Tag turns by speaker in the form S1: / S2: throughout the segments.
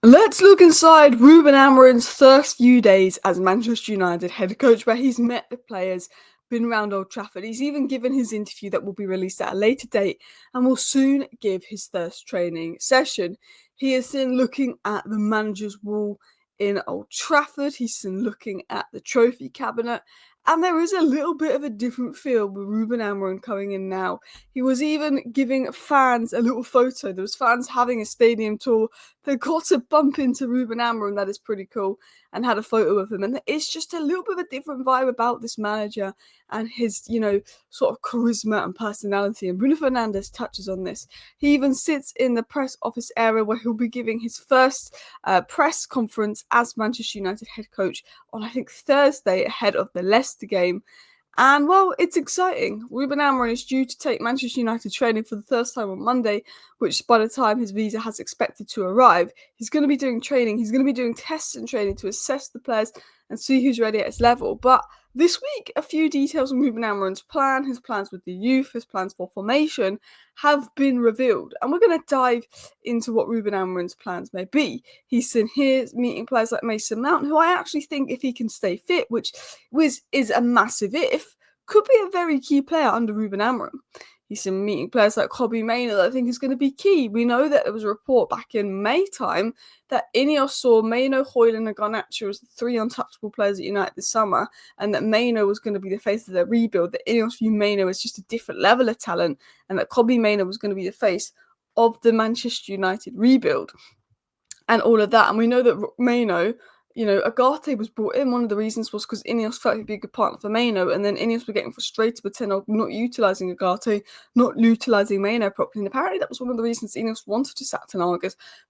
S1: Let's look inside Ruben Amorim's first few days as Manchester United head coach, where he's met the players, been around Old Trafford. He's even given his interview that will be released at a later date and will soon give his first training session. He is seen looking at the manager's wall in Old Trafford. He's seen looking at the trophy cabinet. And there is a little bit of a different feel with Ruben Amorim coming in now. He was even giving fans a little photo. There was fans having a stadium tour. They got to bump into Ruben Amorim, that is pretty cool, and had a photo of him. And it's just a little bit of a different vibe about this manager and his, sort of charisma and personality. And Bruno Fernandes touches on this. He even sits in the press office area where he'll be giving his first press conference as Manchester United head coach on, I think, Thursday ahead of the Leicester game. And, well, it's exciting. Ruben Amorim is due to take Manchester United training for the first time on Monday, which by the time his visa has expected to arrive, he's going to be doing training. He's going to be doing tests and training to assess the players and see who's ready at his level. But this week, a few details on Ruben Amorim's plan, his plans with the youth, his plans for formation have been revealed. And we're going to dive into what Ruben Amorim's plans may be. He's seen here meeting players like Mason Mount, who I actually think, if he can stay fit, which is a massive if, could be a very key player under Ruben Amorim. He's been meeting players like Kobbie Mainoo that I think is going to be key. We know that there was a report back in May time that Ineos saw Mainoo, Højlund and Garnacho as the three untouchable players at United this summer, and that Mainoo was going to be the face of their rebuild, that Ineos viewed Mainoo as just a different level of talent, and that Kobbie Mainoo was going to be the face of the Manchester United rebuild and all of that. And we know that Mainoo, Agate was brought in. One of the reasons was because Ineos felt he'd be a good partner for Mainoo, and then Ineos were getting frustrated with Ten Hag not utilising Agate, not utilising Mainoo properly. And apparently that was one of the reasons Ineos wanted to sack Ten Hag,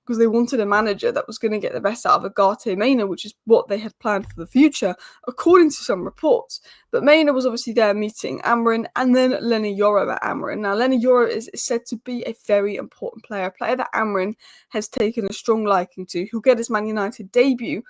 S1: because they wanted a manager that was going to get the best out of Agate Mainoo, which is what they had planned for the future, according to some reports. But Mainoo was obviously there meeting Amorim, and then Leny Yoro at Amorim. Now, Leny Yoro is said to be a very important player, a player that Amorim has taken a strong liking to, who'll get his Man United debut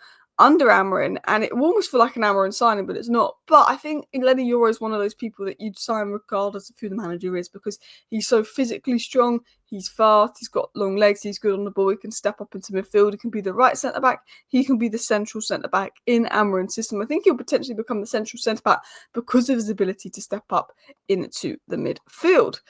S1: under Amorim, and it will almost feel like an Amorim signing, but it's not. But I think Leny Yoro is one of those people that you'd sign regardless of who the manager is, because he's so physically strong, he's fast, he's got long legs, he's good on the ball, he can step up into midfield, he can be the right centre-back, he can be the central centre-back in Amorim's system. I think he'll potentially become the central centre-back because of his ability to step up into the midfield.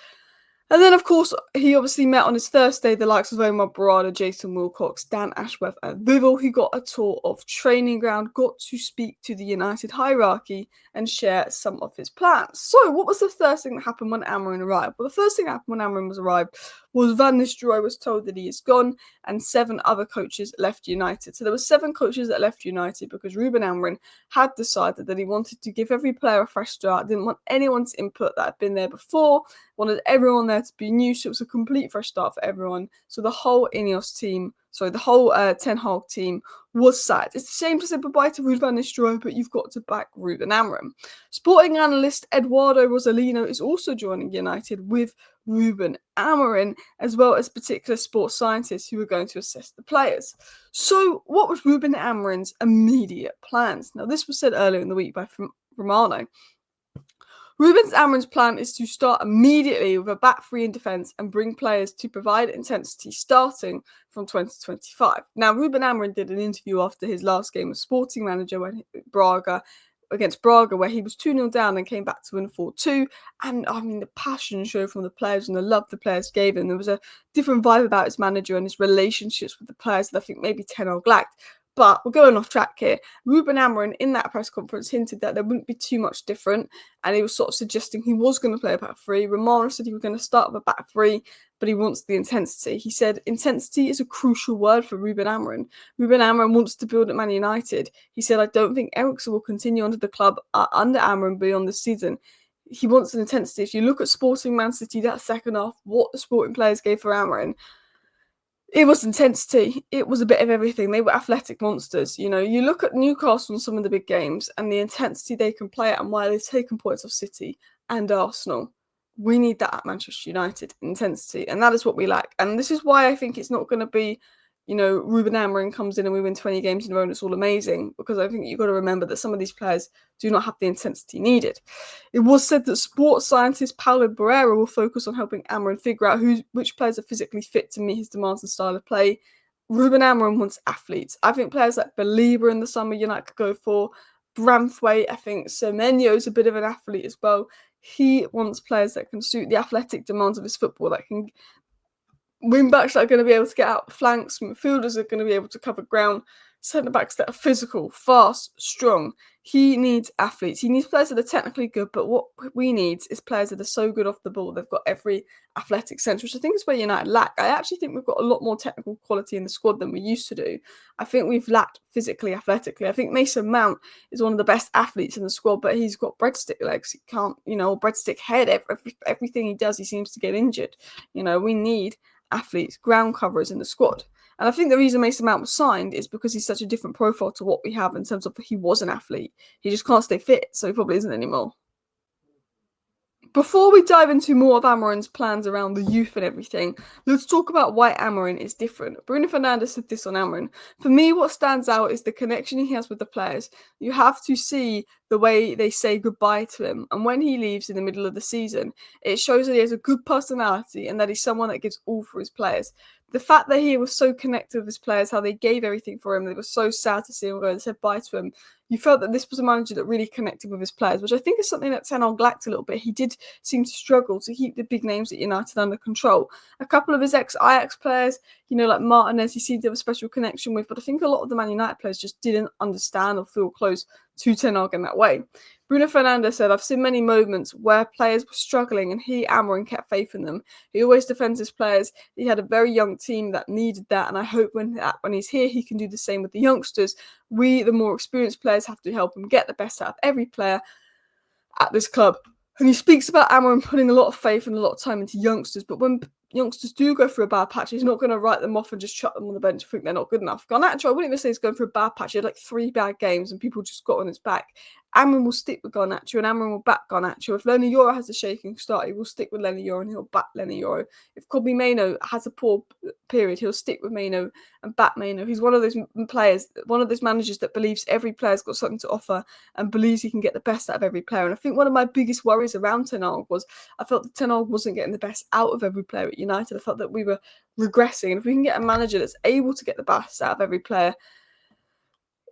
S1: And then, of course, he obviously met on his Thursday the likes of Omar Barada, Jason Wilcox, Dan Ashworth and Vival, who got a tour of training ground, got to speak to the United hierarchy and share some of his plans. So what was the first thing that happened when Amorim arrived? Well, the first thing that happened when Amorim arrived was Van Nistelrooy was told that he is gone, and 7 other coaches left United. So there were 7 coaches that left United because Ruben Amorim had decided that he wanted to give every player a fresh start, didn't want anyone's input that had been there before, wanted everyone there to be new, so it was a complete fresh start for everyone. So the whole the whole Ten Hag team was sacked. It's the same to say goodbye to Ruud van Nistelrooy, but you've got to back Ruben Amorim. Sporting analyst Eduardo Rosalino is also joining United with Ruben Amorim, as well as particular sports scientists who are going to assess the players. So what was Ruben Amorim's immediate plans? Now, this was said earlier in the week by Romano. Ruben Amorim's plan is to start immediately with a back three in defence and bring players to provide intensity starting from 2025. Now, Ruben Amorim did an interview after his last game as Sporting manager against Braga, where he was 2-0 down and came back to win 4-2. And I mean, the passion showed from the players and the love the players gave him. There was a different vibe about his manager and his relationships with the players that I think maybe Ten Hag lacked. But we're going off track here. Ruben Amorim in that press conference hinted that there wouldn't be too much different, and he was sort of suggesting he was going to play a back three. Romano said he was going to start with a back three, but he wants the intensity. He said intensity is a crucial word for Ruben Amorim. Ruben Amorim wants to build at Man United. He said, I don't think Eriksen will continue under the club under Amorim beyond this season. He wants an intensity. If you look at Sporting Man City, that second half, what the Sporting players gave for Amorim, it was intensity. It was a bit of everything. They were athletic monsters. You look at Newcastle in some of the big games and the intensity they can play at and why they've taken points off City and Arsenal. We need that at Manchester United, intensity. And that is what we lack. And this is why I think it's not going to be, Ruben Amorim comes in and we win 20 games in a row and it's all amazing. Because I think you've got to remember that some of these players do not have the intensity needed. It was said that sports scientist Paulo Barreira will focus on helping Amorim figure out which players are physically fit to meet his demands and style of play. Ruben Amorim wants athletes. I think players like Belieber in the summer United could go for. Branthwaite, I think Semenyo is a bit of an athlete as well. He wants players that can suit the athletic demands of his football, that can wing backs that are going to be able to get out flanks, midfielders are going to be able to cover ground, centre backs that are physical, fast, strong. He needs athletes. He needs players that are technically good, but what we need is players that are so good off the ball. They've got every athletic sense, which I think is where United lack. I actually think we've got a lot more technical quality in the squad than we used to do. I think we've lacked physically, athletically. I think Mason Mount is one of the best athletes in the squad, but he's got breadstick legs. He can't, breadstick head. Everything he does, he seems to get injured. We need athletes, ground coverers in the squad. And I think the reason Mason Mount was signed is because he's such a different profile to what we have in terms of he was an athlete. He just can't stay fit, so he probably isn't anymore. Before we dive into more of Amorim's plans around the youth and everything, let's talk about why Amorim is different. Bruno Fernandes said this on Amorim. For me, what stands out is the connection he has with the players. You have to see the way they say goodbye to him. And when he leaves in the middle of the season, it shows that he has a good personality and that he's someone that gives all for his players. The fact that he was so connected with his players, how they gave everything for him, they were so sad to see him go and said bye to him. You felt that this was a manager that really connected with his players, which I think is something that Ten Hag lacked a little bit. He did seem to struggle to keep the big names at United under control. A couple of his ex-Ajax players, like Martinez, he seemed to have a special connection with, but I think a lot of the Man United players just didn't understand or feel close to Ten Hag in that way. Bruno Fernandes said, I've seen many moments where players were struggling and Amorim kept faith in them. He always defends his players. He had a very young team that needed that, and I hope when he's here, he can do the same with the youngsters. We, the more experienced players, have to help him get the best out of every player at this club. And he speaks about Amorim putting a lot of faith and a lot of time into youngsters, but when youngsters do go through a bad patch, he's not going to write them off and just chuck them on the bench and think they're not good enough. Garnacho, I wouldn't even say he's going through a bad patch. He had like 3 bad games and people just got on his back. Amorim will stick with Garnacho and Amorim will back Garnacho. If Lenny Yoro has a shaking start, he will stick with Lenny Yoro and he'll back Lenny Yoro. If Kobbie Mainoo has a poor period, he'll stick with Mainoo and back Mainoo. He's one of those players, one of those managers that believes every player's got something to offer and believes he can get the best out of every player. And I think one of my biggest worries around Ten Hag was I felt that Ten Hag wasn't getting the best out of every player at United. I felt that we were regressing. And if we can get a manager that's able to get the best out of every player,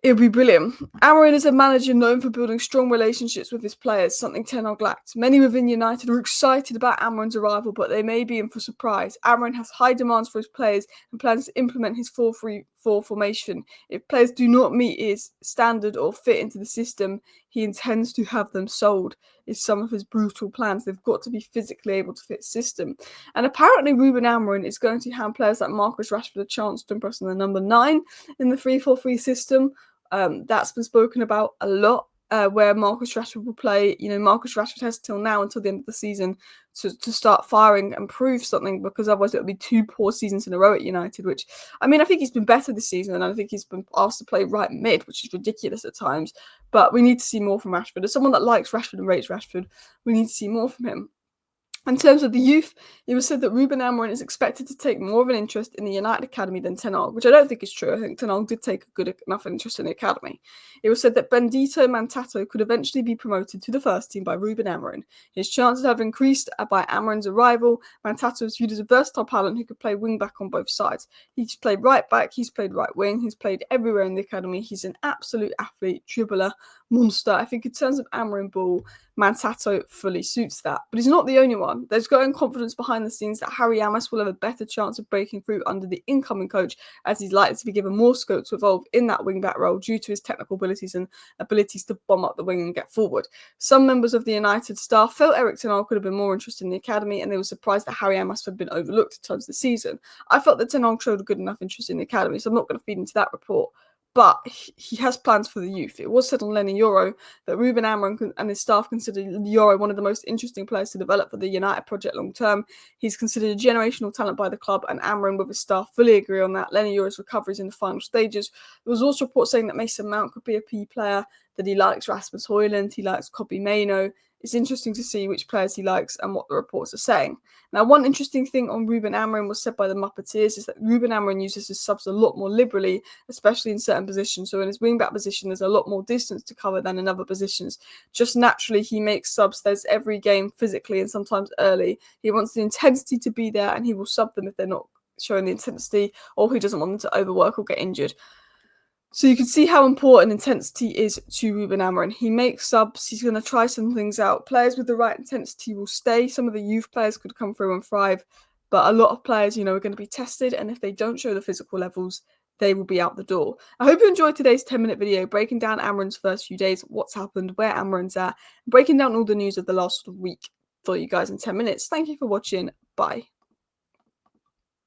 S1: it would be brilliant. Amorim is a manager known for building strong relationships with his players, something Ten Hag lacked. Many within United are excited about Amorim's arrival, but they may be in for surprise. Amorim has high demands for his players and plans to implement his 4-3-4 formation. If players do not meet his standard or fit into the system, he intends to have them sold, is some of his brutal plans. They've got to be physically able to fit system. And apparently Ruben Amorim is going to hand players like Marcus Rashford a chance to impress on the number 9 in the 3-4-3 system. That's been spoken about a lot, where Marcus Rashford will play. Marcus Rashford has till now, until the end of the season, to start firing and prove something, because otherwise it would be 2 poor seasons in a row at United, which, I think he's been better this season, and I think he's been asked to play right mid, which is ridiculous at times, but we need to see more from Rashford. As someone that likes Rashford and rates Rashford, we need to see more from him. In terms of the youth, it was said that Ruben Amorim is expected to take more of an interest in the United Academy than Ten Hag, which I don't think is true. I think Ten Hag did take a good enough interest in the academy. It was said that Bendito Mantato could eventually be promoted to the first team by Ruben Amorim. His chances have increased by Amorim's arrival. Mantato is viewed as a versatile talent who could play wing-back on both sides. He's played right-back, he's played right-wing, he's played everywhere in the academy. He's an absolute athlete, dribbler, monster. I think in terms of Amorim ball, Mantato fully suits that. But he's not the only one. There's growing confidence behind the scenes that Harry Amos will have a better chance of breaking through under the incoming coach, as he's likely to be given more scope to evolve in that wing-back role due to his technical abilities and abilities to bomb up the wing and get forward. Some members of the United staff felt Erik ten Hag could have been more interested in the academy, and they were surprised that Harry Amos had been overlooked at times this season. I felt that Ten Hag showed a good enough interest in the academy, so I'm not going to feed into that report. But he has plans for the youth. It was said on Lenny Yoro that Ruben Amorim and his staff consider Yoro one of the most interesting players to develop for the United project long term. He's considered a generational talent by the club, and Amorim with his staff fully agree on that. Lenny Yoro's recovery is in the final stages. There was also reports saying that Mason Mount could be a key player, that he likes Rasmus Højlund, he likes Kobbie Mainoo. It's interesting to see which players he likes and what the reports are saying. Now, one interesting thing on Ruben Amorim was said by the Muppeteers is that Ruben Amorim uses his subs a lot more liberally, especially in certain positions. So in his wing-back position, there's a lot more distance to cover than in other positions. Just naturally, he makes subs. There's every game physically and sometimes early. He wants the intensity to be there, and he will sub them if they're not showing the intensity, or he doesn't want them to overwork or get injured. So you can see how important intensity is to Ruben Amorim. He makes subs. He's going to try some things out. Players with the right intensity will stay. Some of the youth players could come through and thrive, but a lot of players, are going to be tested, and if they don't show the physical levels, they will be out the door. I hope you enjoyed today's 10-minute video breaking down Amorim's first few days, what's happened, where Amorim's at, breaking down all the news of the last week for you guys in 10 minutes. Thank you for watching. Bye.